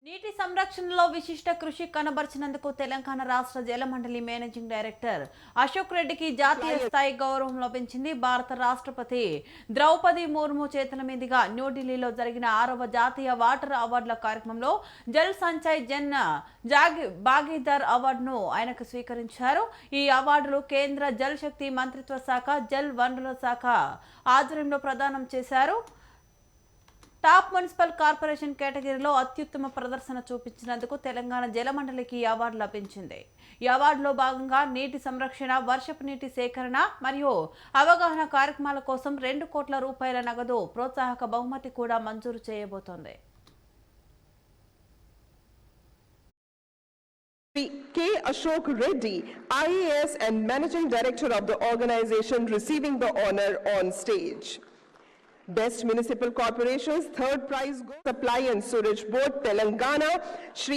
నీటి సంరక్షణలో విశిష్ట కృషి కనబర్చినందుకు తెలంగాణ రాష్ట్ర జలమండలి మేనేజింగ్ డైరెక్టర్ అశోక్ రెడ్డికి జాతీయ స్థాయి గౌరవం లభించింది. భారత రాష్ట్రపతి ద్రౌపది ముర్ము చేతుల మీదుగా న్యూఢిల్లీలో జరిగిన 6వ జాతీయ వాటర్ అవార్డుల కార్యక్రమంలో జల్ సంచయ్ జన్ భాగీదార్ అవార్డును ఆయనకు స్వీకరించారు. ఈ అవార్డులు కేంద్ర జల్ శక్తి మంత్రిత్వ శాఖ, జల్ వనరుల శాఖ ఆధ్వర్యంలో ప్రదానం చేశారు. టాప్ మున్సిపల్ కార్పొరేషన్ కేటగిరీలో అత్యుత్తమ ప్రదర్శన చూపించినందుకు తెలంగాణ జలమండలికి ఈ అవార్డు లభించింది. ఈ అవార్డులో భాగంగా నీటి సంరక్షణ, వర్షపు నీటి సేకరణ మరియు అవగాహన కార్యక్రమాల కోసం 2 కోట్ల రూపాయల నగదు ప్రోత్సాహక బహుమతి కూడా మంజూరు చేయబోతోంది. K. Ashok Reddy, IAS and Managing Director of the organization, receiving the honor on stage. Best Municipal Corporations, third prize goes Supply and Sewage Board, Telangana, Shri